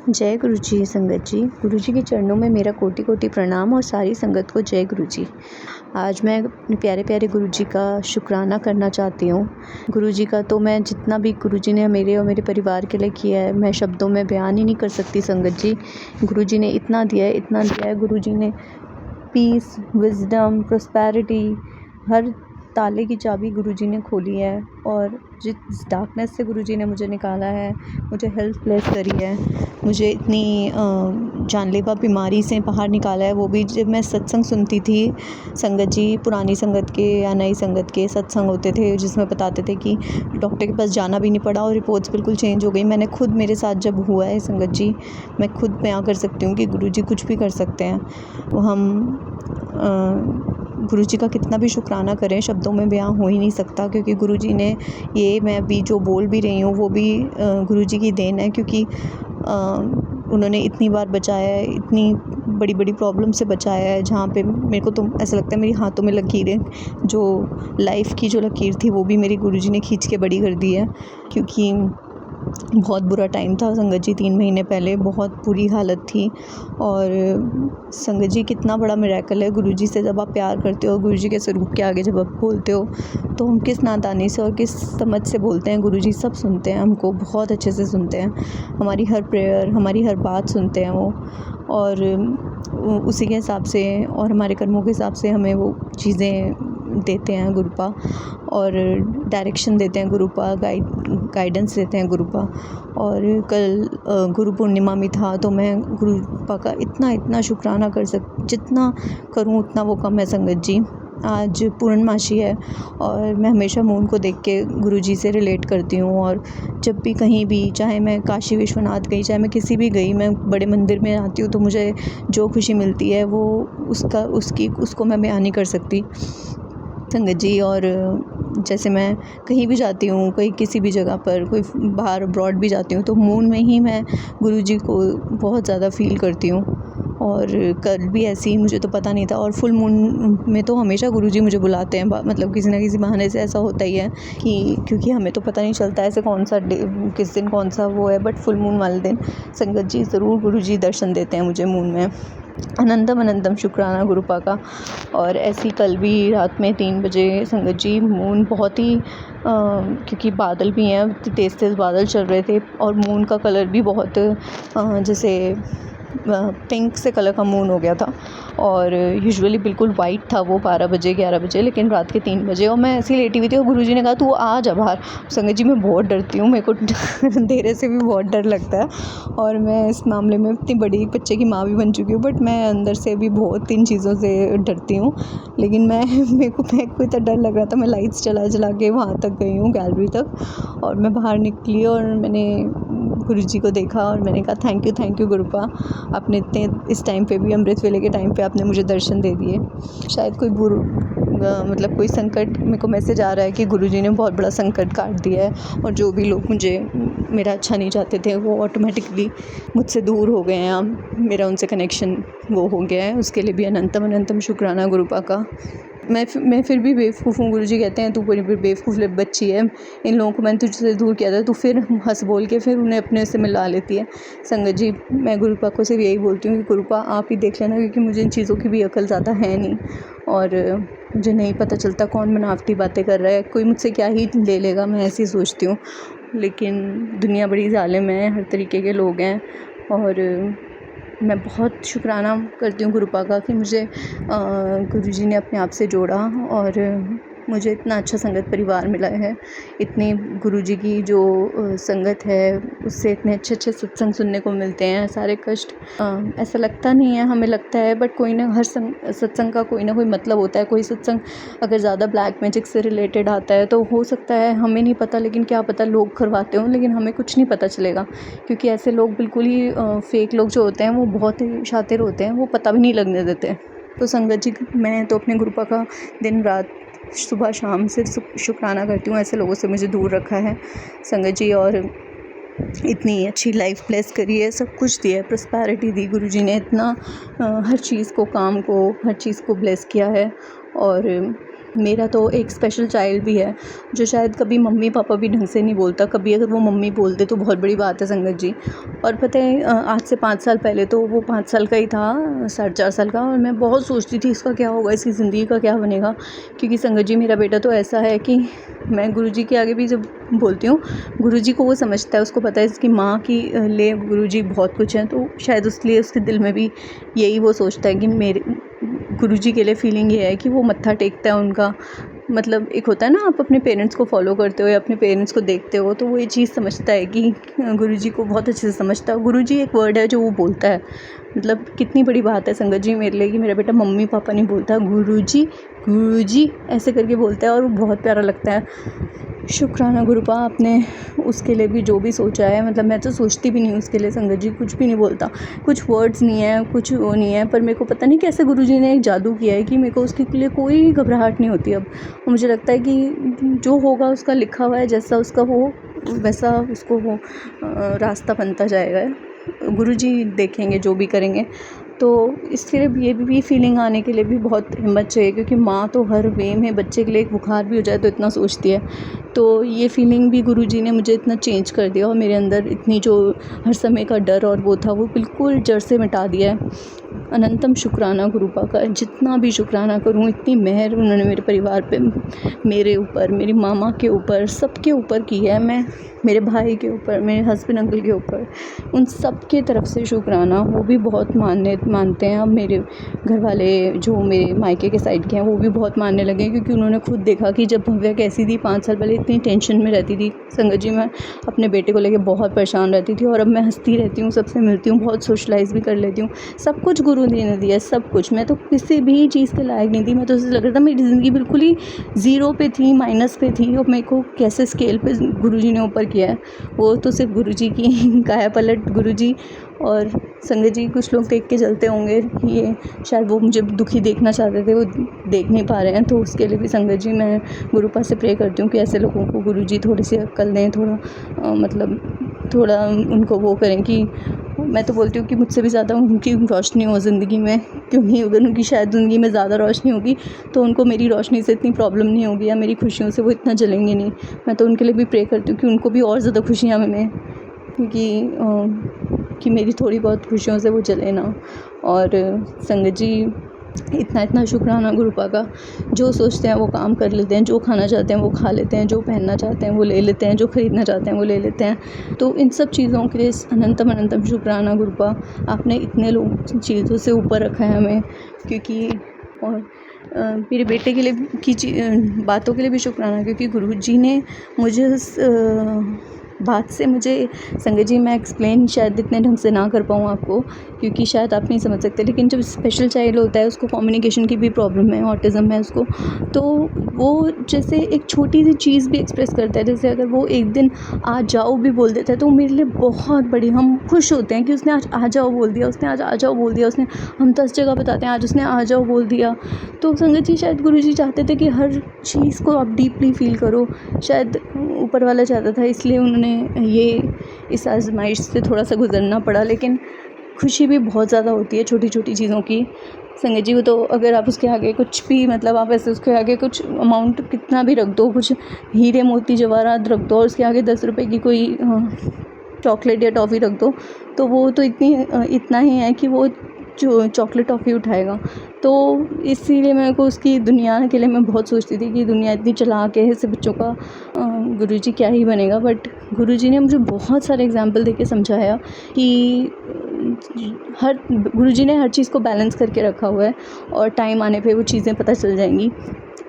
जय गुरु जी संगत जी। गुरु जी के चरणों में मेरा कोटि कोटि प्रणाम और सारी संगत को जय गुरु जी। आज मैं अपने प्यारे प्यारे गुरु जी का शुक्राना करना चाहती हूँ। गुरु जी का तो मैं जितना भी गुरु जी ने मेरे और मेरे परिवार के लिए किया है मैं शब्दों में बयान ही नहीं कर सकती संगत जी। गुरु जी ने इतना दिया है, इतना दिया है। गुरु जी ने पीस, विजडम, प्रॉस्पेरिटी, हर ताले की चाबी गुरु जी ने खोली है और जिस डार्कनेस से गुरु जी ने मुझे निकाला है, मुझे हेल्थ ब्लेस करी है, मुझे इतनी जानलेवा बीमारी से बाहर निकाला है। वो भी जब मैं सत्संग सुनती थी संगत जी, पुरानी संगत के या नई संगत के सत्संग होते थे जिसमें बताते थे कि डॉक्टर के पास जाना भी नहीं पड़ा और रिपोर्ट्स बिल्कुल चेंज हो गई। मैंने खुद, मेरे साथ जब हुआ है संगत जी, मैं खुद बयां कर सकती हूँ कि गुरु जी कुछ भी कर सकते हैं। वो हम गुरु जी का कितना भी शुक्राना करें शब्दों में बयां हो ही नहीं सकता, क्योंकि गुरु जी ने ये मैं अभी जो बोल भी रही हूँ वो भी गुरु जी की देन है, क्योंकि उन्होंने इतनी बार बचाया है, इतनी बड़ी बड़ी प्रॉब्लम से बचाया है जहाँ पे मेरे को तो ऐसा लगता है मेरी हाथों में लकीरें, जो लाइफ की जो लकीर थी वो भी मेरी गुरु जी ने खींच के बड़ी कर दी है। क्योंकि बहुत बुरा टाइम था संगत जी, 3 महीने पहले बहुत बुरी हालत थी। और संगत जी कितना बड़ा मिरेकल है गुरु जी से, जब आप प्यार करते हो गुरु जी के स्वरूप के आगे जब आप बोलते हो तो हम किस नादानी से और किस समझ से बोलते हैं, गुरु जी सब सुनते हैं, हमको बहुत अच्छे से सुनते हैं, हमारी हर प्रेयर, हमारी हर बात सुनते हैं वो। और उसी के हिसाब से और हमारे कर्मों के हिसाब से हमें वो चीज़ें देते हैं गुरुपा, और डायरेक्शन देते हैं गुरुपा, गाइडेंस देते हैं गुरुपा। और कल गुरु पूर्णिमा में था तो मैं गुरुपा का इतना शुक्राना जितना करूं उतना वो कम है संगत जी। आज पूर्णमासी है और मैं हमेशा मून को देख के गुरु जी से रिलेट करती हूँ। और जब भी कहीं भी, चाहे मैं काशी विश्वनाथ गई, चाहे मैं किसी भी गई, मैं बड़े मंदिर में आती हूँ तो मुझे जो खुशी मिलती है वो उसको मैं बयान नहीं कर सकती संगत जी। और जैसे मैं कहीं भी जाती हूँ, कहीं किसी भी जगह पर, कोई बाहर अब्रॉड भी जाती हूँ तो मून में ही मैं गुरु जी को बहुत ज़्यादा फ़ील करती हूँ। और कल भी ऐसे ही, मुझे तो पता नहीं था। और फुल मून में तो हमेशा गुरु जी मुझे बुलाते हैं, मतलब किसी ना किसी बहाने से ऐसा होता ही है कि, क्योंकि हमें तो पता नहीं चलता ऐसे कौन सा डे, किस दिन कौन सा वो है, बट फुल मून वाले दिन संगत जी ज़रूर गुरु जी दर्शन देते हैं मुझे मून में। अनंतम शुक्राना गुरुपा का। और ऐसी कल भी रात में 3 बजे संगत जी मून बहुत ही क्योंकि बादल भी हैं, तेज़ बादल चल रहे थे और मून का कलर भी बहुत जैसे पिंक से कलर का मून हो गया था। और यूजुअली बिल्कुल वाइट था वो 12 बजे 11 बजे, लेकिन रात के 3 बजे और मैं ऐसी लेटी हुई थी और गुरुजी ने कहा तू आ जा बाहर। संगत जी मैं बहुत डरती हूँ, मेरे को अंधेरे से भी बहुत डर लगता है और मैं इस मामले में इतनी बड़ी बच्चे की माँ भी बन चुकी हूँ, बट मैं अंदर से भी बहुत इन चीज़ों से डरती हूँ। लेकिन मेरे को इतना डर लग रहा था, मैं लाइट्स जला के वहाँ तक गई हूँ, गैलरी तक, और मैं बाहर निकली और मैंने गुरुजी को देखा और मैंने कहा थैंक यू गुरुपा, आपने इतने इस टाइम पे भी, अमृत वेले के टाइम पे आपने मुझे दर्शन दे दिए। शायद कोई मतलब कोई संकट, मेरे को मैसेज आ रहा है कि गुरुजी ने बहुत बड़ा संकट काट दिया है और जो भी लोग मुझे मेरा अच्छा नहीं चाहते थे वो ऑटोमेटिकली मुझसे दूर हो गए हैं, अब मेरा उनसे कनेक्शन वो हो गया है। उसके लिए भी अनंतम शुक्राना गुरुपा का। मैं फिर भी बेवकूफ़ हूँ। गुरुजी कहते हैं तू बड़ी बेवकूफ़ बच्ची है, इन लोगों को मैंने तुझसे दूर किया था, तू फिर हंस बोल के फिर उन्हें अपने से मिला लेती है। संगत जी मैं गुरुपा को सिर्फ यही बोलती हूँ कि गुरुपा आप ही देख लेना, क्योंकि मुझे इन चीज़ों की भी अकल ज़्यादा है नहीं और मुझे नहीं पता चलता कौन बनावटी बातें कर रहा है, कोई मुझसे क्या ही ले लेगा, मैं ऐसी सोचती हूँ। लेकिन दुनिया बड़ी ज़ालिम है, हर तरीके के लोग हैं और मैं बहुत शुक्राना करती हूँ गुरुपा का कि मुझे गुरुजी ने अपने आप से जोड़ा और मुझे इतना अच्छा संगत परिवार मिला है। इतनी गुरुजी की जो संगत है उससे इतने अच्छे सत्संग सुनने को मिलते हैं। सारे कष्ट ऐसा लगता नहीं है, हमें लगता है, बट कोई ना, हर सत्संग का कोई ना कोई मतलब होता है। कोई सत्संग अगर ज़्यादा ब्लैक मैजिक से रिलेटेड आता है तो हो सकता है, हमें नहीं पता, लेकिन क्या पता लोग करवाते हों, लेकिन हमें कुछ नहीं पता चलेगा, क्योंकि ऐसे लोग बिल्कुल ही फेक लोग जो होते हैं वो बहुत ही शातिर होते हैं, वो पता भी नहीं लगने देते। तो संगत जी मैं तो अपने गुरुपा का दिन रात सुबह शाम से शुक्राना करती हूँ, ऐसे लोगों से मुझे दूर रखा है संगत जी। और इतनी अच्छी लाइफ ब्लेस करी है, सब कुछ दिया है, प्रॉस्पेरिटी दी गुरुजी ने, इतना हर चीज़ को, काम को, हर चीज़ को ब्लेस किया है। और मेरा तो एक स्पेशल चाइल्ड भी है जो शायद कभी मम्मी पापा भी ढंग से नहीं बोलता, कभी अगर वो मम्मी बोल दे तो बहुत बड़ी बात है संगत जी। और पता है आज से 5 साल पहले तो वो 5 साल का ही था, 4.5 साल का, और मैं बहुत सोचती थी इसका क्या होगा, इसकी ज़िंदगी का क्या बनेगा। क्योंकि संगत जी मेरा बेटा तो ऐसा है कि मैं गुरुजी के आगे भी जब बोलती हूँ, गुरुजी को वो समझता है, उसको पता है इसकी माँ की लिए गुरुजी बहुत कुछ है, तो शायद इसलिए उसके दिल में भी यही वो सोचता है कि मेरे गुरुजी के लिए फ़ीलिंग ये है कि वो मत्था टेकता है उनका। मतलब एक होता है ना, आप अपने पेरेंट्स को फॉलो करते हो या अपने पेरेंट्स को देखते हो, तो वो ये चीज़ समझता है कि गुरुजी को बहुत अच्छे से समझता है। गुरुजी एक वर्ड है जो वो बोलता है, मतलब कितनी बड़ी बात है संगत जी मेरे लिए कि मेरा बेटा मम्मी पापा नहीं बोलता, गुरुजी गुरुजी ऐसे करके बोलता है, और वो बहुत प्यारा लगता है। शुक्राना गुरुपा, आपने उसके लिए भी जो भी सोचा है, मतलब मैं तो सोचती भी नहीं उसके लिए संगत जी, कुछ भी नहीं बोलता, कुछ वर्ड्स नहीं है, कुछ वो नहीं है, पर मेरे को पता नहीं कैसे गुरुजी ने एक जादू किया है कि मेरे को उसके लिए कोई घबराहट नहीं होती अब। मुझे लगता है कि जो होगा उसका लिखा हुआ है, जैसा उसका हो वैसा उसको वो रास्ता बनता जाएगा। गुरुजी देखेंगे जो भी करेंगे। तो इसके लिए ये भी फीलिंग आने के लिए भी बहुत हिम्मत चाहिए, क्योंकि माँ तो हर वे में बच्चे के लिए एक बुखार भी हो जाए तो इतना सोचती है। तो ये फीलिंग भी गुरुजी ने मुझे इतना चेंज कर दिया, और मेरे अंदर इतनी जो हर समय का डर और वो था वो बिल्कुल जड़ से मिटा दिया है। अनंतम शुक्राना गुरुपा का, जितना भी शुक्राना करूँ इतनी मेहर उन्होंने मेरे परिवार पे, मेरे ऊपर, मेरी मामा के ऊपर, सबके ऊपर की है। मैं मेरे भाई के ऊपर, मेरे हस्बैंड अंकल के ऊपर, उन सब के तरफ से शुक्राना। वो भी बहुत मानते हैं। अब मेरे घर वाले जो मेरे मायके के साइड के हैं वो भी बहुत मानने लगे, क्योंकि उन्होंने खुद देखा कि जब भव्या कैसी थी 5 साल पहले, इतनी टेंशन में रहती थी संगत जी, मैं अपने बेटे को लेकर बहुत परेशान रहती थी, और अब मैं हंसती रहती हूँ, सबसे मिलती हूँ, बहुत सोशलाइज़ भी कर लेती हूँ। सब कुछ गुरु जी ने दिया, सब कुछ। मैं तो किसी भी चीज़ के लायक नहीं थी, मैं तो ऐसा लग रहा था मेरी ज़िंदगी बिल्कुल ही ज़ीरो पे थी, माइनस पे थी, और मेरे को कैसे स्केल पे गुरुजी ने ऊपर किया है। वो तो सिर्फ गुरुजी की काया पलट गुरुजी और संगत जी। कुछ लोग देख के चलते होंगे, ये शायद वो मुझे दुखी देखना चाहते थे, वो देख नहीं पा रहे हैं, तो उसके लिए भी संगत जी मैं गुरुपा से प्रे करती हूँ कि ऐसे लोगों को गुरुजी थोड़ी सी अक्ल दें, थोड़ा मतलब थोड़ा उनको वो करें कि, मैं तो बोलती हूँ कि मुझसे भी ज़्यादा उनकी रोशनी हो ज़िंदगी में, क्योंकि अगर उनकी शायद ज़िंदगी में ज़्यादा रोशनी होगी तो उनको मेरी रोशनी से इतनी प्रॉब्लम नहीं होगी, या मेरी खुशियों से वो इतना जलेंगे नहीं। मैं तो उनके लिए भी प्रे करती हूँ कि उनको भी और ज़्यादा खुशियाँ मिलें, कि मेरी थोड़ी बहुत खुशियों से वो जले ना। और संगत जी इतना शुक्राना गुरुपा का, जो सोचते हैं वो काम कर लेते हैं, जो खाना चाहते हैं वो खा लेते हैं, जो पहनना चाहते हैं वो ले लेते हैं, जो ख़रीदना चाहते हैं वो ले लेते हैं। तो इन सब चीज़ों के लिए अनंतम शुक्राना गुरुपा, आपने इतने लोग चीज़ों से ऊपर रखा है हमें। क्योंकि और मेरे बेटे के लिए बातों के लिए भी शुक्राना, क्योंकि गुरुजी ने मुझे उस बात से, मुझे संगत जी मैं एक्सप्लेन शायद इतने ढंग से ना कर पाऊँ आपको, क्योंकि शायद आप नहीं समझ सकते, लेकिन जब स्पेशल चाइल्ड होता है उसको कम्युनिकेशन की भी प्रॉब्लम है, ऑटिज़म है उसको, तो वो जैसे एक छोटी सी चीज़ भी एक्सप्रेस करता है। जैसे अगर वो एक दिन आ जाओ भी बोल देता है तो मेरे लिए बहुत बड़ी, हम खुश होते हैं कि उसने आज आ जाओ बोल दिया, उसने आज आ जाओ बोल दिया, उसने, हम 10 जगह बताते हैं आज उसने आ जाओ बोल दिया। तो संगत जी शायद गुरुजी चाहते थे कि हर चीज़ को आप डीपली फील करो, शायद ऊपर वाला चाहता था, इसलिए उन्होंने ये इस आजमाइश से थोड़ा सा गुजरना पड़ा। लेकिन खुशी भी बहुत ज़्यादा होती है छोटी छोटी चीज़ों की संगत जी। वो तो अगर आप उसके आगे कुछ भी, मतलब आप ऐसे उसके आगे कुछ अमाउंट कितना भी रख दो, कुछ हीरे मोती जवाहरात रख दो, और उसके आगे 10 रुपये की कोई चॉकलेट या टॉफ़ी रख दो, तो वो तो इतना ही है कि वो जो चॉकलेट टॉफ़ी उठाएगा। तो इसीलिए मेरे को उसकी दुनिया के लिए मैं बहुत सोचती थी कि दुनिया इतनी चालाक है, ऐसे बच्चों का गुरुजी क्या ही बनेगा। बट गुरुजी ने मुझे बहुत सारे एग्जाम्पल देके समझाया कि गुरुजी ने हर चीज़ को बैलेंस करके रखा हुआ है, और टाइम आने पे वो चीज़ें पता चल जाएंगी।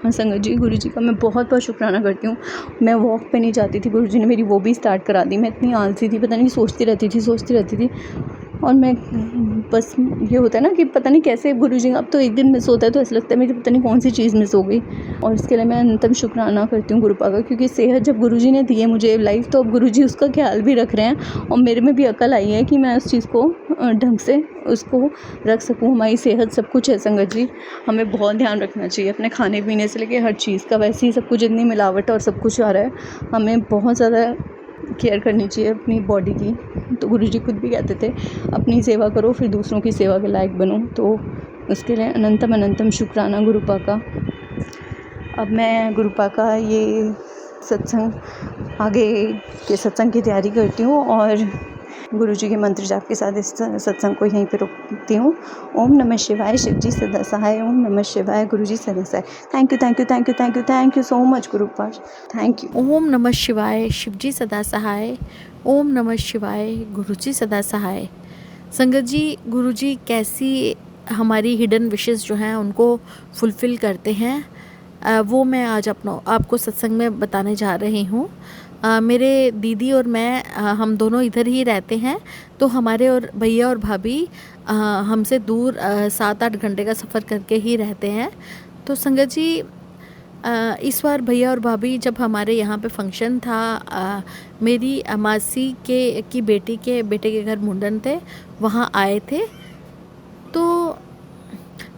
संगत जी गुरुजी का मैं बहुत बहुत शुक्राना करती हूँ। मैं वॉक पे नहीं जाती थी, गुरुजी ने मेरी वो भी स्टार्ट करा दी। मैं इतनी आलसी थी, पता नहीं सोचती रहती थी, और मैं बस, ये होता है ना कि पता नहीं कैसे गुरुजी, अब तो एक दिन मिस होता है तो ऐसा लगता है मेरी पता नहीं कौन सी चीज़ मिस हो गई। और इसके लिए मैं अनंतम शुक्राना करती हूँ गुरुपा का, क्योंकि सेहत जब गुरुजी ने दी है मुझे लाइफ, तो अब गुरुजी उसका ख्याल भी रख रहे हैं, और मेरे में भी अकल आई है कि मैं उस चीज़ को ढंग से उसको रख सकूँ। हमारी सेहत सब कुछ है संगत जी, हमें बहुत ध्यान रखना चाहिए अपने खाने पीने से लेकर हर चीज़ का। वैसे ही सब कुछ इतनी मिलावट और सब कुछ आ रहा है, हमें बहुत ज़्यादा केयर करनी चाहिए अपनी बॉडी की। तो गुरुजी खुद भी कहते थे अपनी सेवा करो फिर दूसरों की सेवा के लायक बनो। तो उसके लिए अनंतम शुक्राना गुरुपा का। अब मैं गुरुपा का ये सत्संग आगे के सत्संग की तैयारी करती हूँ और गुरुजी के मंत्र जाप के साथ इस सत्संग को यहीं पे रोकती हूँ। ओम नमः शिवाय, शिवजी सदा सहाय। ओम नमः शिवाय, गुरुजी सदा सहाय। Thank you thank you thank you thank you thank you so much गुरुपा, थैंक यू। ओम नमः शिवाय, शिवजी सदा सहाय। ओम नमः शिवाय, गुरुजी सदा सहाय। संगत जी, गुरुजी कैसी हमारी हिडन विशेस जो हैं उनको फुलफ़िल करते हैं, वो मैं आज आपको सत्संग में बताने जा रही हूँ। मेरे दीदी और मैं हम दोनों इधर ही रहते हैं, तो हमारे और भैया और भाभी हमसे दूर 7-8 घंटे का सफ़र करके ही रहते हैं। तो संगत जी, इस बार भैया और भाभी जब हमारे यहाँ पे फंक्शन था, मेरी मासी की बेटी के बेटे के घर मुंडन थे, वहाँ आए थे। तो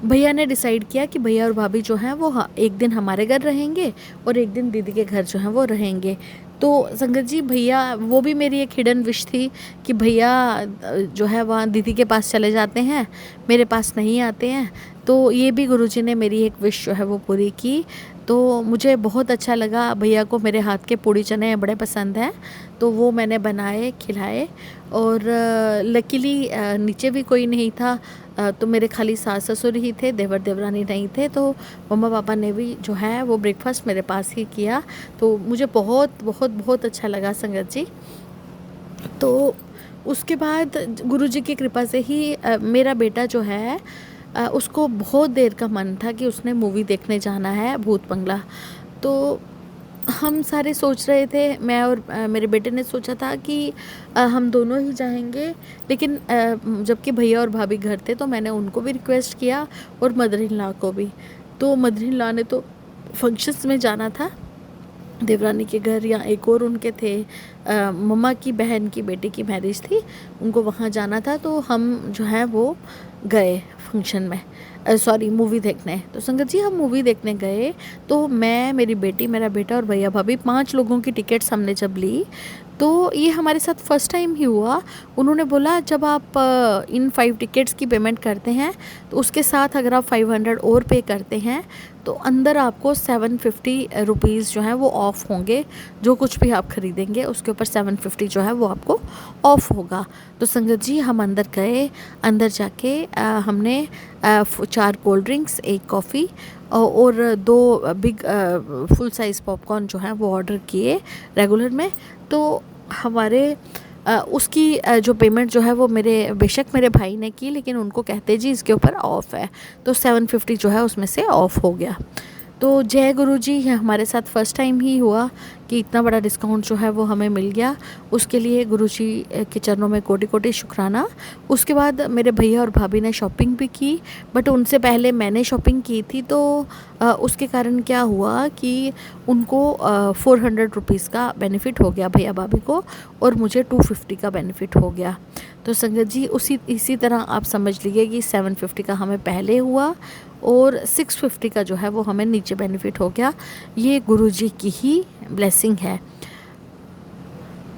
भैया ने डिसाइड किया कि भैया और भाभी जो हैं वो एक दिन हमारे घर रहेंगे और एक दिन दीदी के घर जो हैं वो रहेंगे। तो संगत जी, भैया, वो भी मेरी एक हिडन विश थी कि भैया जो है वहाँ दीदी के पास चले जाते हैं, मेरे पास नहीं आते हैं। तो ये भी गुरुजी ने मेरी एक विश जो है वो पूरी की। तो मुझे बहुत अच्छा लगा। भैया को मेरे हाथ के पूड़ी चने बड़े पसंद हैं, तो वो मैंने बनाए, खिलाए। और लकीली नीचे भी कोई नहीं था, तो मेरे खाली सास ससुर ही थे, देवर देवरानी नहीं थे। तो मम्मा पापा ने भी जो है वो ब्रेकफास्ट मेरे पास ही किया। तो मुझे बहुत बहुत बहुत अच्छा लगा संगत जी। तो उसके बाद गुरुजी की कृपा से ही मेरा बेटा जो है, उसको बहुत देर का मन था कि उसने मूवी देखने जाना है, भूत बंगला। तो हम सारे सोच रहे थे, मैं और मेरे बेटे ने सोचा था कि हम दोनों ही जाएंगे। लेकिन जबकि भैया और भाभी घर थे, तो मैंने उनको भी रिक्वेस्ट किया और मदर इन लॉ को भी। तो मदर इन लॉ ने तो फंक्शंस में जाना था, देवरानी के घर या एक और उनके थे, मम्मा की बहन की बेटी की मैरिज थी, उनको वहाँ जाना था। तो हम जो है वो गए फंक्शन में, सॉरी मूवी देखने। तो संगत जी, हम मूवी देखने गए। तो मैं, मेरी बेटी, मेरा बेटा और भैया भाभी, 5 लोगों की टिकट्स हमने जब ली, तो ये हमारे साथ फर्स्ट टाइम ही हुआ। उन्होंने बोला जब आप इन 5 टिकट्स की पेमेंट करते हैं, तो उसके साथ अगर आप 500 और पे करते हैं, तो अंदर आपको 750 रुपीज़ जो है वो ऑफ़ होंगे। जो कुछ भी आप ख़रीदेंगे उसके ऊपर 750 जो है वो आपको ऑफ़ होगा। तो संगत जी, हम अंदर गए। अंदर जाके हमने 4 कोल्ड ड्रिंक्स, 1 कॉफ़ी और 2 बिग फुल साइज़ पॉपकॉर्न जो हैं वो ऑर्डर किए रेगुलर में। तो हमारे उसकी जो पेमेंट जो है वो बेशक मेरे भाई ने की, लेकिन उनको कहते जी इसके ऊपर ऑफ़ है, तो 750 जो है उसमें से ऑफ़ हो गया। तो जय गुरु जी, हमारे साथ फ़र्स्ट टाइम ही हुआ कि इतना बड़ा डिस्काउंट जो है वो हमें मिल गया। उसके लिए गुरु जी के चरणों में कोटि कोटि शुक्राना। उसके बाद मेरे भैया और भाभी ने शॉपिंग भी की, बट उनसे पहले मैंने शॉपिंग की थी। तो उसके कारण क्या हुआ कि उनको 400 रुपीज़ का बेनिफिट हो गया भैया भाभी को, और मुझे 250 का बेनिफिट हो गया। तो संगत जी, इसी तरह आप समझ लीजिए कि 750 का हमें पहले हुआ और 650 का जो है वो हमें नीचे बेनिफिट हो गया। ये गुरुजी की ही ब्लेसिंग है।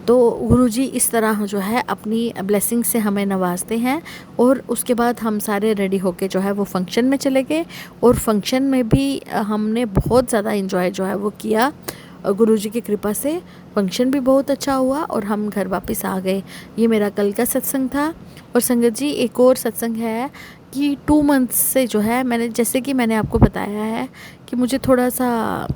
तो गुरुजी इस तरह जो है अपनी ब्लेसिंग से हमें नवाजते हैं। और उसके बाद हम सारे रेडी होके जो है वो फंक्शन में चले गए, और फंक्शन में भी हमने बहुत ज़्यादा एंजॉय जो है वो किया। गुरुजी की कृपा से फंक्शन भी बहुत अच्छा हुआ और हम घर वापस आ गए। ये मेरा कल का सत्संग था। और संगत जी, एक और सत्संग है कि 2 मंथ्स से जो है जैसे कि मैंने आपको बताया है कि मुझे थोड़ा सा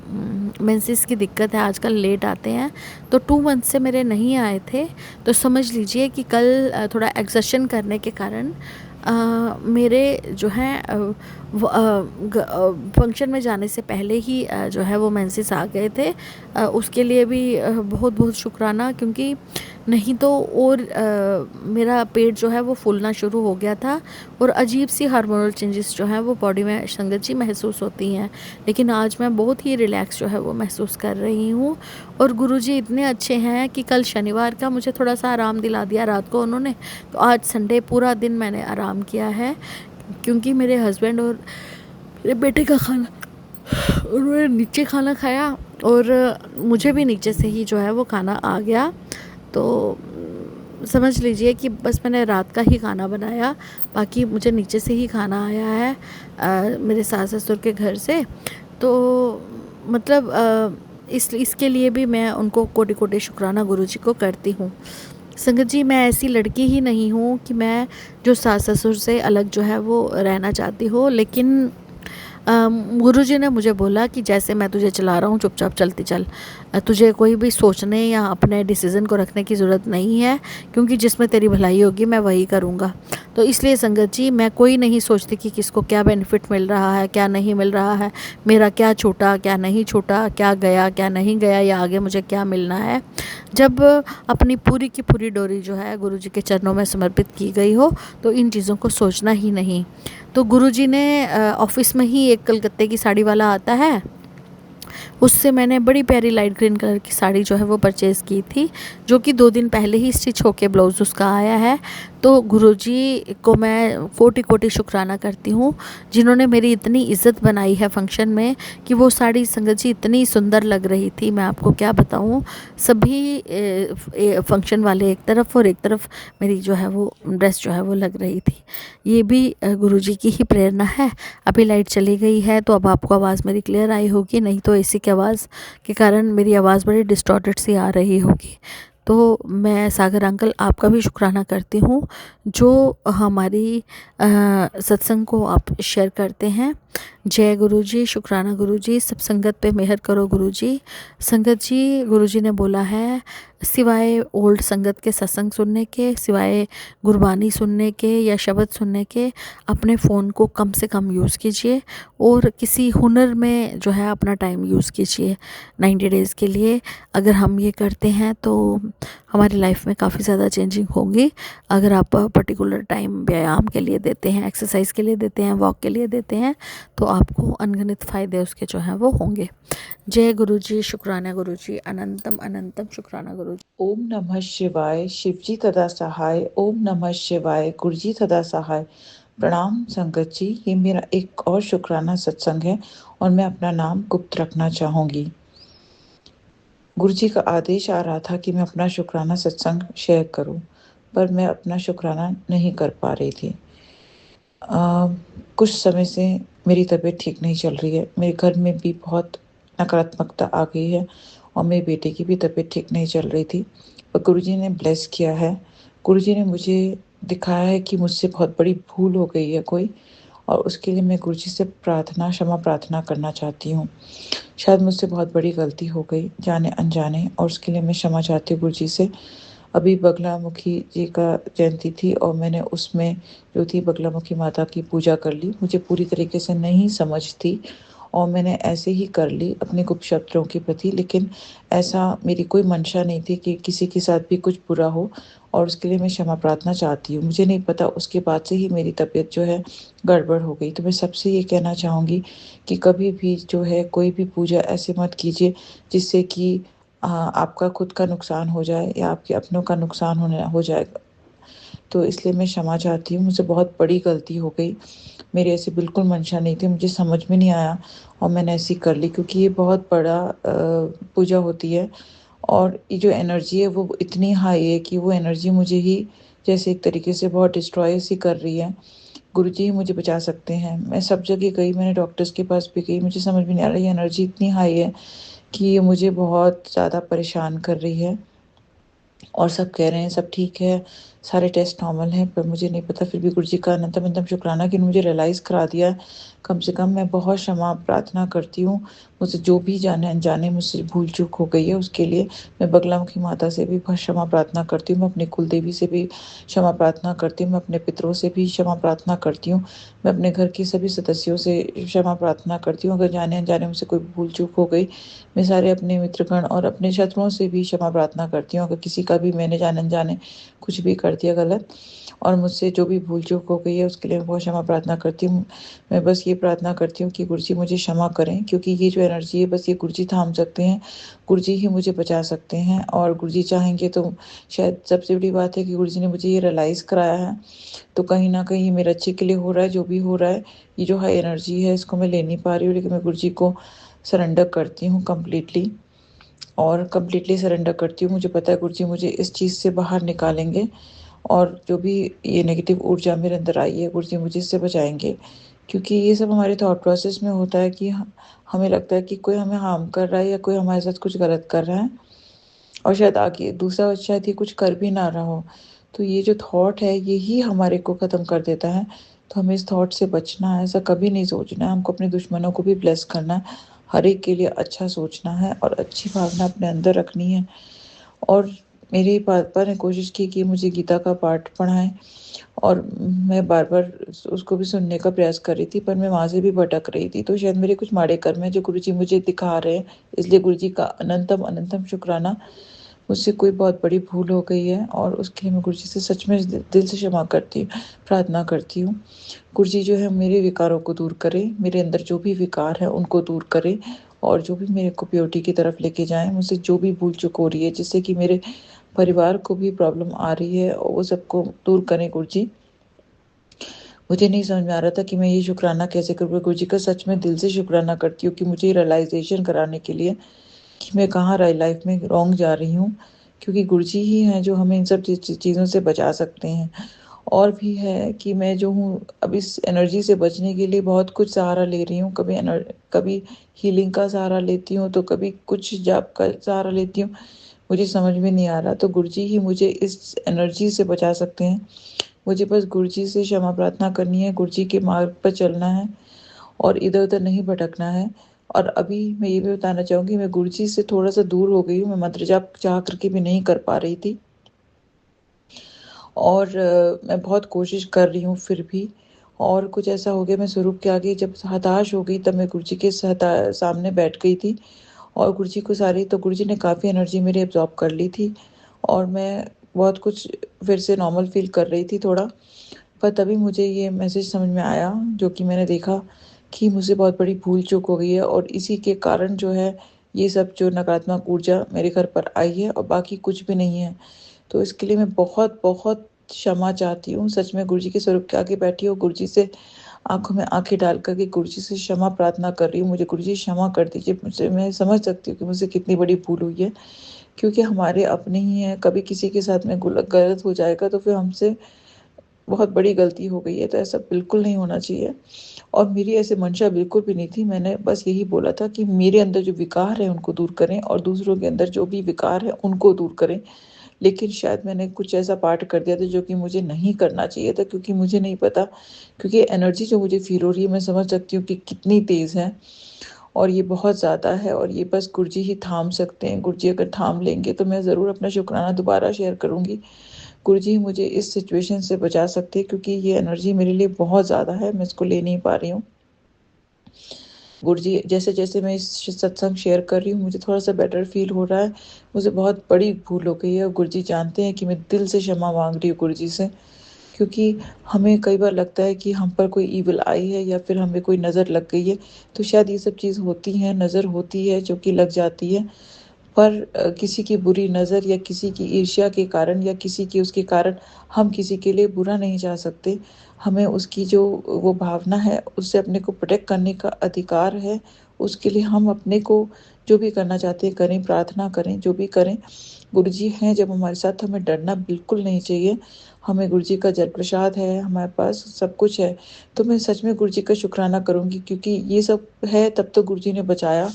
मेंसेस की दिक्कत है, आजकल लेट आते हैं। तो 2 मंथ से मेरे नहीं आए थे। तो समझ लीजिए कि कल थोड़ा एक्सर्शन करने के कारण मेरे जो हैं फंक्शन में जाने से पहले ही जो है वो मेंसेस आ गए थे। उसके लिए भी बहुत बहुत शुक्राना, क्योंकि नहीं तो और मेरा पेट जो है वो फूलना शुरू हो गया था और अजीब सी हार्मोनल चेंजेस जो हैं वो बॉडी में संगत जी महसूस होती हैं। लेकिन आज मैं बहुत ही रिलैक्स जो है वो महसूस कर रही हूँ। और गुरुजी इतने अच्छे हैं कि कल शनिवार का मुझे थोड़ा सा आराम दिला दिया रात को उन्होंने। तो आज संडे पूरा दिन मैंने आराम किया है, क्योंकि मेरे हस्बैंड और मेरे बेटे का खाना उन्होंने नीचे खाना खाया और मुझे भी नीचे से ही जो है वो खाना आ गया। तो समझ लीजिए कि बस मैंने रात का ही खाना बनाया, बाकी मुझे नीचे से ही खाना आया है मेरे सास ससुर के घर से। तो मतलब इसके लिए भी मैं उनको कोटि कोटि शुक्राना गुरुजी को करती हूँ। संगत जी, मैं ऐसी लड़की ही नहीं हूँ कि मैं जो सास ससुर से अलग जो है वो रहना चाहती हूँ, लेकिन गुरुजी ने मुझे बोला कि जैसे मैं तुझे चला रहा हूँ चुपचाप चलती चल, तुझे कोई भी सोचने या अपने डिसीज़न को रखने की ज़रूरत नहीं है, क्योंकि जिसमें तेरी भलाई होगी मैं वही करूँगा। तो इसलिए संगत जी, मैं कोई नहीं सोचती कि किसको क्या बेनिफिट मिल रहा है, क्या नहीं मिल रहा है, मेरा क्या छूटा क्या नहीं छूटा, क्या गया क्या नहीं गया, या आगे मुझे क्या मिलना है। जब अपनी पूरी की पूरी डोरी जो है गुरुजी के चरणों में समर्पित की गई हो, तो इन चीज़ों को सोचना ही नहीं। तो गुरुजी ने ऑफिस में ही एक कलकत्ते की साड़ी वाला आता है, उससे मैंने बड़ी प्यारी लाइट ग्रीन कलर की साड़ी जो है वो परचेज़ की थी, जो कि 2 दिन पहले ही स्टिच होके ब्लाउज़ उसका आया है। तो गुरुजी को मैं कोटि कोटि शुक्राना करती हूँ, जिन्होंने मेरी इतनी इज़्ज़त बनाई है फंक्शन में, कि वो साड़ी संगत जी इतनी सुंदर लग रही थी, मैं आपको क्या बताऊँ। सभी फंक्शन वाले एक तरफ और एक तरफ मेरी जो है वो ड्रेस जो है वो लग रही थी। ये भी गुरुजी की ही प्रेरणा है। अभी लाइट चली गई है तो अब आपको आवाज़ मेरी क्लियर आई होगी, नहीं तो एसी की आवाज़ के कारण मेरी आवाज़ बड़ी डिस्टॉर्टेड सी आ रही होगी। तो मैं सागर अंकल आपका भी शुक्राना करती हूँ, जो हमारी सत्संग को आप शेयर करते हैं। जय गुरुजी, शुक्राना गुरुजी, सब संगत पे मेहर करो गुरुजी। संगत जी, गुरुजी ने बोला है, सिवाय ओल्ड संगत के सत्संग सुनने के, सिवाय गुरबानी सुनने के या शब्द सुनने के, अपने फ़ोन को कम से कम यूज़ कीजिए और किसी हुनर में जो है अपना टाइम यूज़ कीजिए 90 डेज़ के लिए। अगर हम ये करते हैं तो हमारी लाइफ में काफ़ी ज़्यादा चेंजिंग होगी। अगर आप पर्टिकुलर टाइम व्यायाम के लिए देते हैं, एक्सरसाइज के लिए देते हैं, वॉक के लिए देते हैं, तो आपको अनगिनत फ़ायदे उसके जो हैं वो होंगे। जय गुरुजी, शुक्राना गुरुजी, अनंतम अनंतम शुक्राना गुरुजी। ओम नमः शिवाय, शिवजी सदा सहाय। ओम नमः शिवाय, गुरुजी सदा सहाय। प्रणाम संगत जी, ये मेरा एक और शुक्राना सत्संग है और मैं अपना नाम गुप्त रखना चाहूँगी। गुरुजी का आदेश आ रहा था कि मैं अपना शुक्राना सत्संग शेयर करूं, पर मैं अपना शुक्राना नहीं कर पा रही थी। कुछ समय से मेरी तबीयत ठीक नहीं चल रही है। मेरे घर में भी बहुत नकारात्मकता आ गई है और मेरे बेटे की भी तबीयत ठीक नहीं चल रही थी। पर गुरुजी ने ब्लेस किया है। गुरुजी ने मुझे दिखाया है कि मुझसे बहुत बड़ी भूल हो गई है कोई, और उसके लिए मैं गुरुजी से क्षमा प्रार्थना करना चाहती हूँ। शायद मुझसे बहुत बड़ी गलती हो गई जाने अनजाने, और उसके लिए मैं क्षमा चाहती हूँ गुरुजी से। अभी बगलामुखी जी का जयंती थी और मैंने उसमें जो थी बगलामुखी माता की पूजा कर ली। मुझे पूरी तरीके से नहीं समझ थी और मैंने ऐसे ही कर ली अपने गुप्त शत्रुओं के प्रति, लेकिन ऐसा मेरी कोई मंशा नहीं थी कि किसी के साथ भी कुछ बुरा हो, और उसके लिए मैं क्षमा प्रार्थना चाहती हूँ। मुझे नहीं पता, उसके बाद से ही मेरी तबीयत जो है गड़बड़ हो गई। तो मैं सबसे ये कहना चाहूँगी कि कभी भी जो है कोई भी पूजा ऐसे मत कीजिए जिससे कि आपका खुद का नुकसान हो जाए या आपके अपनों का नुकसान हो जाएगा। तो इसलिए मैं क्षमा चाहती हूँ, मुझसे बहुत बड़ी गलती हो गई। मेरी ऐसी बिल्कुल मंशा नहीं थी, मुझे समझ में नहीं आया और मैंने ऐसी कर ली, क्योंकि ये बहुत बड़ा पूजा होती है और ये जो एनर्जी है वो इतनी हाई है कि वो एनर्जी मुझे ही जैसे एक तरीके से बहुत डिस्ट्रॉय सी कर रही है। गुरुजी ही मुझे बचा सकते हैं। मैं सब जगह गई, मैंने डॉक्टर्स के पास भी गई, मुझे समझ में नहीं आ रहा, ये एनर्जी इतनी हाई है कि ये मुझे बहुत ज़्यादा परेशान कर रही है। और सब कह रहे हैं सब ठीक है, सारे टेस्ट नॉर्मल हैं, पर मुझे नहीं पता। फिर भी गुरुजी का अनंतम अनंतम शुक्राना कि मुझे रियलाइज़ करा दिया है। कम से कम मैं बहुत क्षमा प्रार्थना करती हूँ। मुझसे जो भी जाने अनजाने मुझसे भूल चूक हो गई है उसके लिए मैं बगलामुखी माता से भी बहुत क्षमा प्रार्थना करती हूँ। मैं अपनी कुल देवी से भी क्षमा प्रार्थना करती हूँ। मैं अपने पितरों से भी क्षमा प्रार्थना करती हूँ। मैं अपने घर के सभी सदस्यों से क्षमा प्रार्थना करती हूँ। अगर जाने अनजाने मुझसे कोई भूल चूक हो गई, मैं सारे अपने मित्रगण और अपने शत्रुओं से भी क्षमा प्रार्थना करती हूँ। अगर किसी का भी मैंने जाने अनजाने कुछ भी कर दिया गलत और मुझसे जो भी भूल चूक हो गई है उसके लिए मैं बहुत क्षमा प्रार्थना करती हूँ। मैं बस ये प्रार्थना करती हूँ कि गुरुजी मुझे क्षमा करें, क्योंकि ये जो एनर्जी है बस ये गुरुजी थाम सकते हैं, गुरुजी ही मुझे बचा सकते हैं। और गुरुजी चाहेंगे तो शायद सबसे बड़ी बात है कि गुरुजी ने मुझे ये रियलाइज़ कराया है, तो कहीं ना कहीं मेरे अच्छे के लिए हो रहा है। जो भी हो रहा है, ये जो हाई एनर्जी है इसको मैं ले नहीं पा रही हूँ, लेकिन मैं गुरुजी को सरेंडर करती हूँ कम्प्लीटली, और कम्प्लीटली सरेंडर करती हूँ। मुझे पता है गुरुजी मुझे इस चीज़ से बाहर निकालेंगे, और जो भी ये नेगेटिव ऊर्जा मेरे अंदर आई है गुरुजी मुझे इससे बचाएंगे, क्योंकि ये सब हमारे थॉट प्रोसेस में होता है कि हमें लगता है कि कोई हमें हार्म कर रहा है या कोई हमारे साथ कुछ गलत कर रहा है, और शायद आगे दूसरा शायद ये कुछ कर भी ना रहा हो। तो ये जो थॉट है यही हमारे को ख़त्म कर देता है। तो हमें इस थॉट से बचना है, ऐसा कभी नहीं सोचना है। हमको अपने दुश्मनों को भी ब्लेस करना है, हर एक के लिए अच्छा सोचना है और अच्छी भावना अपने अंदर रखनी है। और मेरे पापा ने कोशिश की कि मुझे गीता का पाठ पढ़ाएँ, और मैं बार-बार उसको भी सुनने का प्रयास कर रही थी, पर मैं वहाँ से भी भटक रही थी। तो शायद मेरे कुछ माड़े कर्म हैं जो गुरुजी मुझे दिखा रहे हैं, इसलिए गुरुजी का अनंतम अनंतम शुक्राना। मुझसे कोई बहुत बड़ी भूल हो गई है और उसके लिए मैं गुरुजी से सच में दिल से क्षमा करती हूँ, प्रार्थना करती हूँ। गुरुजी जो है मेरे विकारों को दूर करें, मेरे अंदर जो भी विकार हैं उनको दूर करें, और जो भी मेरे को प्योरिटी की तरफ लेके जाएँ। मुझसे जो भी भूल-चूक हो रही है जिससे कि मेरे परिवार को भी प्रॉब्लम आ रही है, और वो सबको दूर करें गुरुजी। मुझे नहीं समझ में आ रहा था कि मैं ये शुक्राना कैसे करूँ। गुरुजी का सच में दिल से शुक्राना करती हूँ कि मुझे रियलाइज़ेशन कराने के लिए कि मैं कहाँ लाइफ में रॉन्ग जा रही हूँ, क्योंकि गुरुजी ही हैं जो हमें इन सब चीज़ों से बचा सकते हैं। और भी है कि मैं जो हूँ अब इस एनर्जी से बचने के लिए बहुत कुछ सहारा ले रही हूँ। कभी हीलिंग का सहारा लेती हूँ, तो कभी कुछ जाप का सहारा लेती हूँ। मुझे समझ में नहीं आ रहा, तो गुरुजी ही मुझे इस एनर्जी से बचा सकते हैं। मुझे बस गुरुजी से क्षमा प्रार्थना करनी है, गुरुजी के मार्ग पर चलना है और इधर-उधर नहीं भटकना है। और अभी मैं ये भी बताना चाहूँगी, मैं गुरुजी से थोड़ा-सा दूर हो गई हूँ। मैं मंत्र जाप चाह करके भी नहीं कर पा रही थी, और मैं बहुत कोशिश कर रही हूँ फिर भी। और कुछ ऐसा हो गया, मैं स्वरूप के आगे जब हताश हो गई तब मैं गुरुजी के सामने बैठ गई थी, और गुरुजी को सारी तो गुरुजी ने काफ़ी एनर्जी मेरी एब्ज़ॉर्ब कर ली थी, और मैं बहुत कुछ फिर से नॉर्मल फ़ील कर रही थी थोड़ा। पर तभी मुझे ये मैसेज समझ में आया, जो कि मैंने देखा कि मुझसे बहुत बड़ी भूल-चूक हो गई है, और इसी के कारण जो है ये सब जो नकारात्मक ऊर्जा मेरे घर पर आई है, और बाकी कुछ भी नहीं है। तो इसके लिए मैं बहुत-बहुत क्षमा चाहती हूँ। सच में गुरुजी के स्वरूप के आगे बैठी हूँ, गुरुजी से आँखों में आँखें डाल कर के गुरुजी से क्षमा प्रार्थना कर रही हूँ। मुझे गुरुजी क्षमा कर दीजिए मुझसे, मैं समझ सकती हूँ कि मुझसे कितनी बड़ी भूल हुई है, क्योंकि हमारे अपने ही हैं। कभी किसी के साथ में गलत हो जाएगा तो फिर हमसे बहुत बड़ी गलती हो गई है, तो ऐसा बिल्कुल नहीं होना चाहिए। और मेरी ऐसी मंशा बिल्कुल भी नहीं थी। मैंने बस यही बोला था कि मेरे अंदर जो विकार है उनको दूर करें, और दूसरों के अंदर जो भी विकार है उनको दूर करें। लेकिन शायद मैंने कुछ ऐसा पाठ कर दिया था जो कि मुझे नहीं करना चाहिए था, क्योंकि मुझे नहीं पता, क्योंकि एनर्जी जो मुझे फ़ील हो रही है मैं समझ सकती हूँ कि कितनी तेज़ है, और ये बहुत ज़्यादा है, और ये बस गुरुजी ही थाम सकते हैं। गुरुजी अगर थाम लेंगे तो मैं ज़रूर अपना शुक्राना दोबारा शेयर करूँगी। गुरुजी ही मुझे इस सिचुएशन से बचा सकते हैं, क्योंकि ये एनर्जी मेरे लिए बहुत ज़्यादा है, मैं इसको ले नहीं पा रही हूँ। गुरुजी जैसे-जैसे मैं इस सत्संग शेयर कर रही हूँ, मुझे थोड़ा-सा बेटर फ़ील हो रहा है। मुझे बहुत बड़ी भूल हो गई है, और गुरुजी जानते हैं कि मैं दिल से क्षमा माँग रही हूँ गुरुजी से। क्योंकि हमें कई बार लगता है कि हम पर कोई ईविल आई है या फिर हमें कोई नज़र लग गई है, तो शायद ये सब चीज़ होती हैं, नज़र होती है जो कि लग जाती है। पर किसी की बुरी नज़र या किसी की ईर्ष्या के कारण या किसी की उसके कारण हम किसी के लिए बुरा नहीं चाह सकते। हमें उसकी जो वो भावना है, उससे अपने को प्रोटेक्ट करने का अधिकार है। उसके लिए हम अपने को जो भी करना चाहते हैं करें, प्रार्थना करें, जो भी करें। गुरुजी हैं जब हमारे साथ, तो हमें डरना बिल्कुल नहीं चाहिए। हमें गुरुजी का जल प्रसाद है, हमारे पास सब कुछ है। तो मैं सच में गुरुजी का शुक्राना करूँगी, क्योंकि ये सब है तब तो गुरुजी ने बचाया।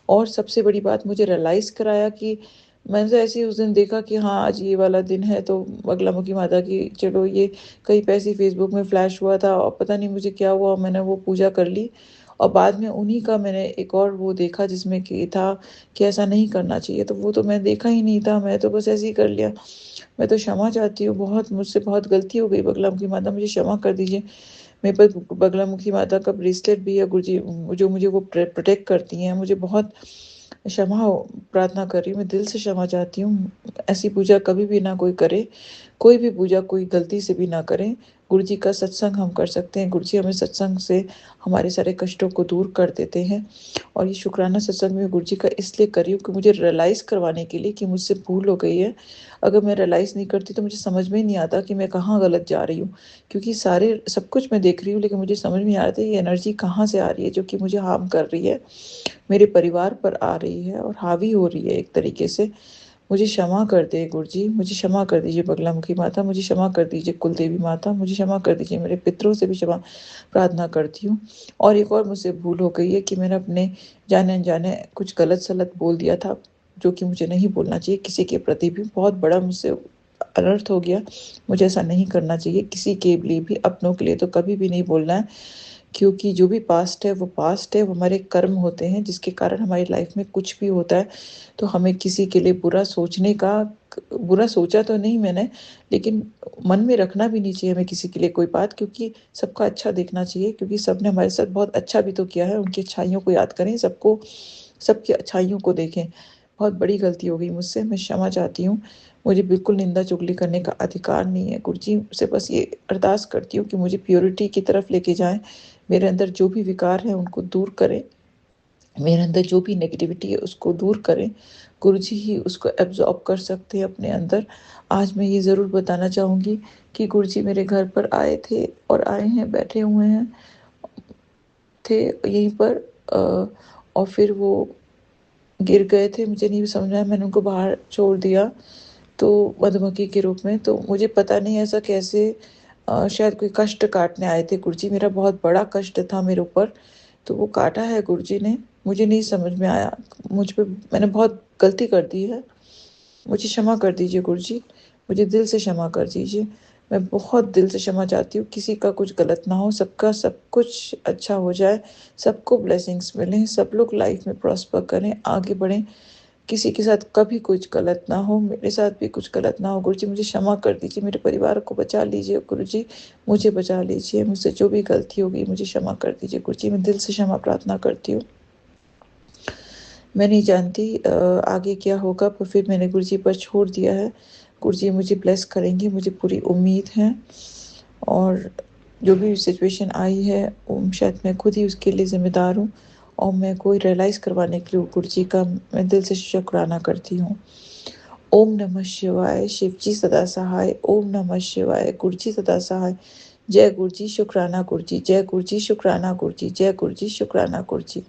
और सबसे बड़ी बात मुझे रियलाइज़ कराया कि मैंने तो ऐसे ही उस दिन देखा कि हाँ, आज ये वाला दिन है, तो बगलामुखी माता की चलो ये कहीं पे ऐसे ही फ़ेसबुक में फ्लैश हुआ था, और पता नहीं मुझे क्या हुआ, मैंने वो पूजा कर ली। और बाद में उन्हीं का मैंने एक और वो देखा जिसमें कि था कि ऐसा नहीं करना चाहिए, तो वो तो मैं देखा ही नहीं था, मैं तो बस ऐसे ही कर लिया। मैं तो क्षमा चाहती हूँ, बहुत मुझसे बहुत गलती हो गई, बगलामुखी माता मुझे क्षमा कर दीजिए। मेरे पास बगलामुखी माता का ब्रेसलेट भी है, गुरुजी जो मुझे वो प्रोटेक्ट करती हैं। मुझे बहुत क्षमा हो प्रार्थना कर रही हूँ, मैं दिल से क्षमा चाहती हूँ। ऐसी पूजा कभी भी ना कोई करे, कोई भी पूजा कोई गलती से भी ना करें। गुरुजी का सत्संग हम कर सकते हैं, गुरुजी हमें सत्संग से हमारे सारे कष्टों को दूर कर देते हैं। और ये शुक्राना सत्संग मैं गुरुजी का इसलिए कर रही हूँ कि मुझे रियलाइज़ करवाने के लिए कि मुझसे भूल हो गई है। अगर मैं रियलाइज़ नहीं करती तो मुझे समझ में ही नहीं आता कि मैं कहाँ गलत जा रही हूँ। क्योंकि सारे सब कुछ मैं देख रही हूँ, लेकिन मुझे समझ में नहीं आ रहा था ये एनर्जी कहाँ से आ रही है जो कि मुझे हार्म कर रही है, मेरे परिवार पर आ रही है और हावी हो रही है एक तरीके से। मुझे क्षमा कर दे गुरुजी, मुझे क्षमा कर दीजिए बगलामुखी माता, मुझे क्षमा कर दीजिए कुलदेवी माता, मुझे क्षमा कर दीजिए, मेरे पितरों से भी क्षमा प्रार्थना करती हूँ। और एक और मुझसे भूल हो गई है कि मैंने अपने जाने-अनजाने कुछ गलत-सलत बोल दिया था, जो कि मुझे नहीं बोलना चाहिए किसी के प्रति भी। बहुत बड़ा मुझसे अनर्थ हो गया, मुझे ऐसा नहीं करना चाहिए किसी के लिए भी, अपनों के लिए तो कभी भी नहीं बोलना है। क्योंकि जो भी पास्ट है वो पास्ट है, वो हमारे कर्म होते हैं जिसके कारण हमारी लाइफ में कुछ भी होता है, तो हमें किसी के लिए बुरा सोचने का बुरा सोचा तो नहीं मैंने, लेकिन मन में रखना भी नहीं चाहिए हमें किसी के लिए कोई बात, क्योंकि सबका अच्छा देखना चाहिए, क्योंकि सबने हमारे साथ बहुत अच्छा भी तो किया है, उनकी अच्छाइयों को याद करें, सबकी अच्छाइयों को देखें। बहुत बड़ी गलती हो गई मुझसे, मैं क्षमा चाहती हूँ। मुझे बिल्कुल निंदा-चुगली करने का अधिकार नहीं है। गुरुजी से बस ये अरदास करती हूँ कि मुझे प्योरिटी की तरफ लेके जाएँ, मेरे अंदर जो भी विकार हैं उनको दूर करें, मेरे अंदर जो भी नेगेटिविटी है उसको दूर करें। गुरुजी ही उसको एब्ज़ॉर्ब कर सकते हैं अपने अंदर। आज मैं ये ज़रूर बताना चाहूँगी कि गुरुजी मेरे घर पर आए थे और आए हैं, बैठे हुए हैं थे यहीं पर, और फिर वो गिर गए थे, मुझे नहीं समझ में आया, मैंने उनको बाहर छोड़ दिया, तो मधुमक्खी के रूप में। तो मुझे पता नहीं ऐसा कैसे, शायद कोई कष्ट काटने आए थे गुरुजी, मेरा बहुत बड़ा कष्ट था मेरे ऊपर, तो वो काटा है गुरुजी ने, मुझे नहीं समझ में आया। मुझ पे मैंने बहुत गलती कर दी है, मुझे क्षमा कर दीजिए गुरुजी, मुझे दिल से क्षमा कर दीजिए। मैं बहुत दिल से क्षमा चाहती हूँ, किसी का कुछ गलत ना हो, सबका सब कुछ अच्छा हो जाए, सबको ब्लेसिंग्स मिलें, सब लोग लाइफ में प्रॉस्पर करें, आगे बढ़ें। किसी के साथ कभी कुछ गलत ना हो, मेरे साथ भी कुछ गलत ना हो। गुरुजी मुझे क्षमा कर दीजिए, मेरे परिवार को बचा लीजिए गुरुजी, मुझे बचा लीजिए, मुझसे जो भी गलती हो गई मुझे क्षमा कर दीजिए गुरुजी, मैं दिल से क्षमा प्रार्थना करती हूँ। मैं नहीं जानती आगे क्या होगा, पर फिर मैंने गुरुजी पर छोड़ दिया है। गुरुजी मुझे ब्लेस करेंगे, मुझे पूरी उम्मीद है, और जो भी सिचुएशन आई है शायद मैं खुद ही उसके लिए ज़िम्मेदार हूँ, और मैं कोई रियलाइज़ करवाने के लिए गुरुजी का मैं दिल से शुक्राना करती हूँ। ओम नमः शिवाय, शिवजी सदा सहाय। ओम नमः शिवाय, गुरुजी सदा सहाय। जय गुरुजी, शुक्राना गुरुजी, जय गुरुजी, शुक्राना गुरुजी, जय गुरुजी, शुक्राना गुरुजी।